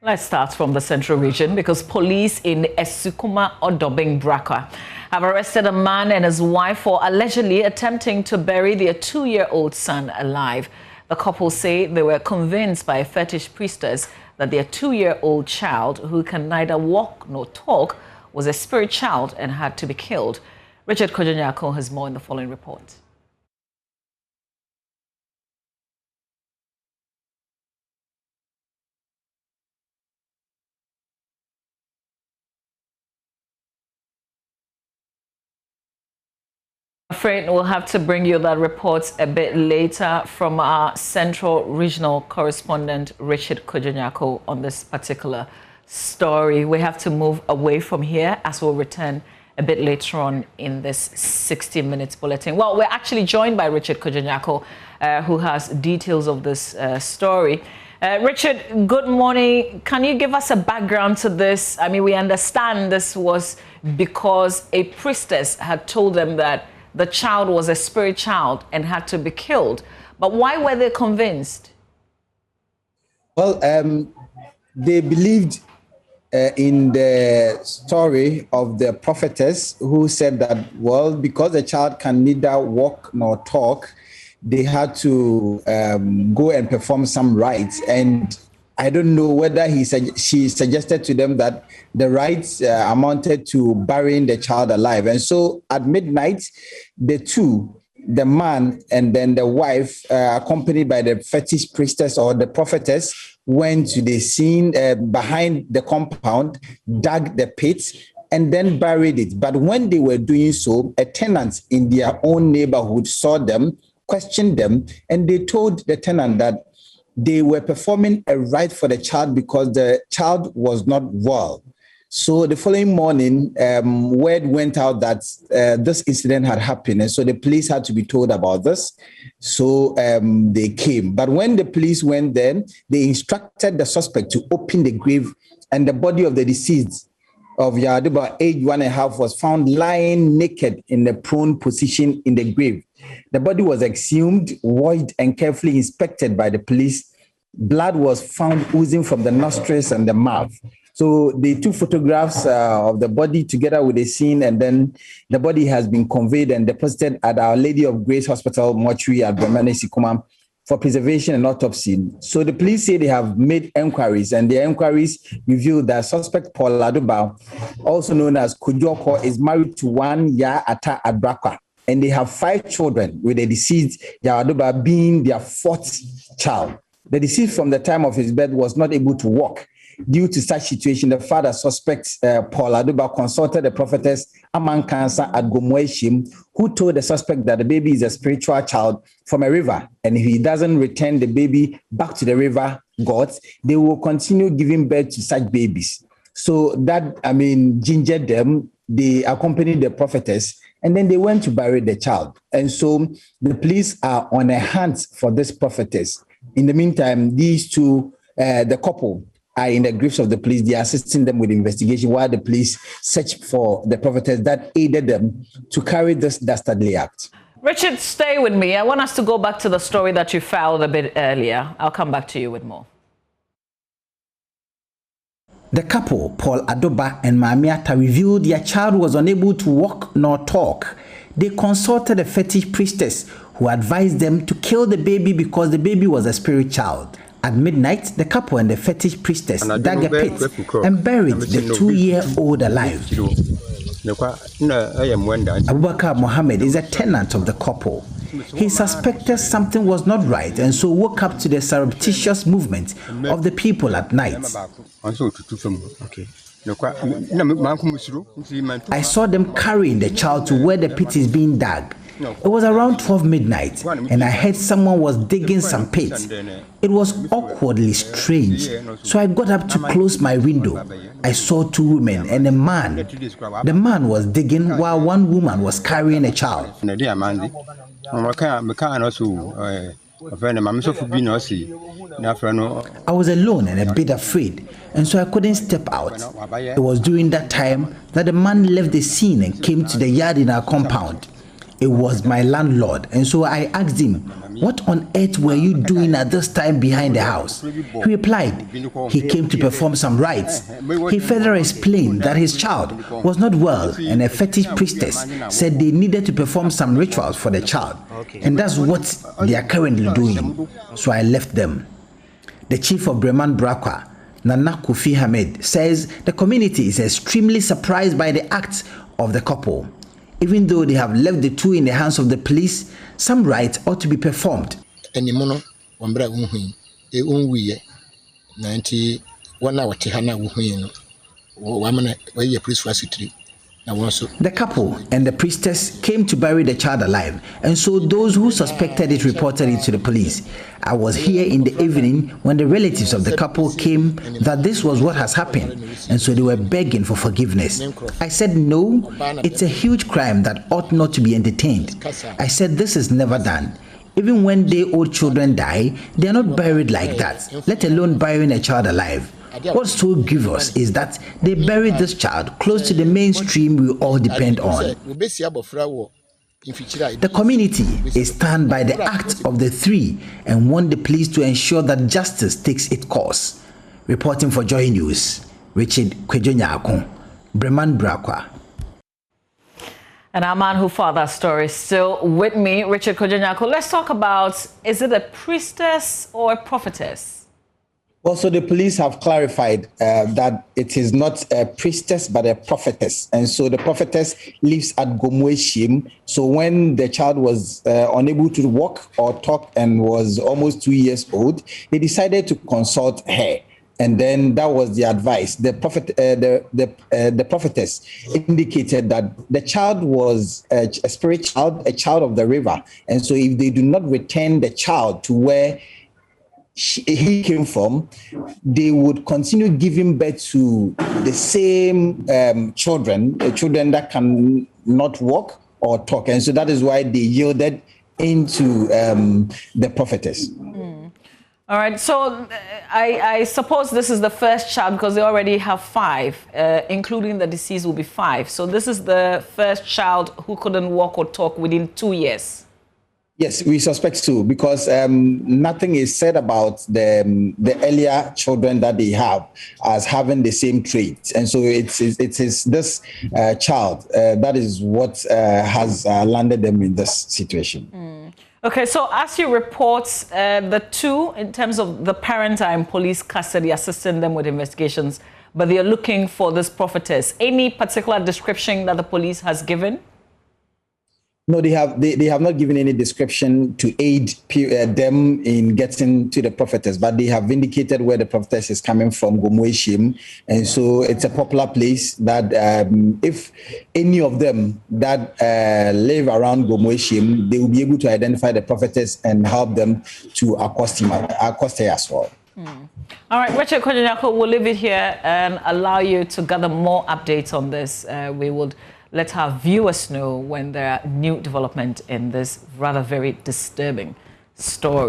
Let's start from the central region because police in Esukuma Odobing Braka have arrested a man and his wife for allegedly attempting to bury their 2-year-old son alive. The couple say they were convinced by a fetish priestess that their 2-year-old child, who can neither walk nor talk, was a spirit child and had to be killed. Richard Kojonyako has more in the following report. I'm afraid we'll have to bring you that report a bit later from our Central Regional correspondent, Richard Kojonyako, on this particular story. We have to move away from here as we'll return a bit later on in this 60 Minutes bulletin. Well, we're actually joined by Richard Kojonyako, who has details of this story. Richard, good morning. Can you give us a background to this? I mean, we understand this was because a priestess had told them that the child was a spirit child and had to be killed. But why were they convinced? Well, they believed in the story of the prophetess who said that, well, because the child can neither walk nor talk, they had to go and perform some rites. And I don't know whether she suggested to them that the rites amounted to burying the child alive. And so at midnight, the two, the man and then the wife, accompanied by the fetish priestess or the prophetess, went to the scene behind the compound, dug the pit, and then buried it. But when they were doing so, a tenant in their own neighborhood saw them, questioned them, and they told the tenant that they were performing a rite for the child because the child was not well. So the following morning, word went out that this incident had happened. And so the police had to be told about this. So they came. But when the police went there, they instructed the suspect to open the grave, and the body of the deceased of Yaduba, age 1.5, was found lying naked in the prone position in the grave. The body was exhumed, washed, and carefully inspected by the police. Blood was found oozing from the nostrils and the mouth. So they took photographs of the body together with the scene, and then the body has been conveyed and deposited at Our Lady of Grace Hospital mortuary at Bemane Sikuma for preservation and autopsy. So the police say they have made enquiries, and the enquiries revealed that suspect Paul Aduba, also known as Kujoko, is married to one Ata Adbraka, and they have 5 children, with the deceased Yaduba being their 4th child. The deceased from the time of his birth was not able to walk. Due to such situation, the father suspects Paul Aduba consulted the prophetess Aman Kansa at Gomoeshim, who told the suspect that the baby is a spiritual child from a river, and if he doesn't return the baby back to the river gods, they will continue giving birth to such babies. So that, gingered them. They accompanied the prophetess, and then they went to bury the child. And so the police are on their hands for this prophetess. In the meantime, these two, the couple, are in the grips of the police. They are assisting them with the investigation while the police search for the prophetess that aided them to carry this dastardly act. Richard, stay with me. I want us to go back to the story that you filed a bit earlier. I'll come back to you with more. The couple, Paul Aduba and Mamiata, revealed their child was unable to walk nor talk. They consulted a fetish priestess who advised them to kill the baby because the baby was a spirit child. At midnight, the couple and the fetish priestess dug a pit and buried the 2-year-old alive. Abubakar Mohammed is a tenant of the couple. He suspected something was not right and so woke up to the surreptitious movement of the people at night. I saw them carrying the child to where the pit is being dug. It was around 12 midnight, and I heard someone was digging some pit. It was awkwardly strange, so I got up to close my window. I saw 2 women and a man. The man was digging while one woman was carrying a child. I was alone and a bit afraid, and so I couldn't step out. It was during that time that the man left the scene and came to the yard in our compound. It was my landlord, and so I asked him, "What on earth were you doing at this time behind the house?" He replied, he came to perform some rites. He further explained that his child was not well, and a fetish priestess said they needed to perform some rituals for the child, and that's what they are currently doing. So I left them. The chief of Breman Brakwa, Nana Kofi Hamid, says the community is extremely surprised by the acts of the couple. Even though they have left the two in the hands of the police, some rites ought to be performed. The couple and the priestess came to bury the child alive, and so those who suspected it reported it to the police. I was here in the evening when the relatives of the couple came that this was what has happened, and so they were begging for forgiveness. I said no, it's a huge crime that ought not to be entertained. I said this is never done. Even when day-old children die, they are not buried like that, let alone burying a child alive. What's so grievous is that they buried this child close to the mainstream we all depend on. The community is stunned by the act of the three and want the police to ensure that justice takes its course. Reporting for Joy News, Richard Kwejonyako, Breman Brakwa. And our man who fought that story is still with me, Richard Kwejonyako. Let's talk about, is it a priestess or a prophetess? Well, so the police have clarified that it is not a priestess, but a prophetess. And so the prophetess lives at Gomweshim. So when the child was unable to walk or talk and was almost 2 years old, they decided to consult her. And then that was the advice. The prophetess indicated that the child was a spirit child, a child of the river. And so if they do not return the child to where he came from, they would continue giving birth to the same children that can not walk or talk. And so that is why they yielded into the prophetess. All right, so I suppose this is the first child because they already have 5, including the deceased will be 5. So this is the first child who couldn't walk or talk within 2 years. Yes, we suspect so, because nothing is said about the earlier children that they have as having the same traits. And so it is this child that is what has landed them in this situation. Okay, so as you report, the two, in terms of the parents, are in police custody, assisting them with investigations, but they are looking for this prophetess. Any particular description that the police has given? No, they have not given any description to aid them in getting to the prophetess, but they have indicated where the prophetess is coming from, Gomweshim. And so it's a popular place that if any of them that live around Gomweshim, they will be able to identify the prophetess and help them to accost her as well. All right, Richard Kwejonyako, we'll leave it here and allow you to gather more updates on this. We would let our viewers know when there are new development in this rather very disturbing story.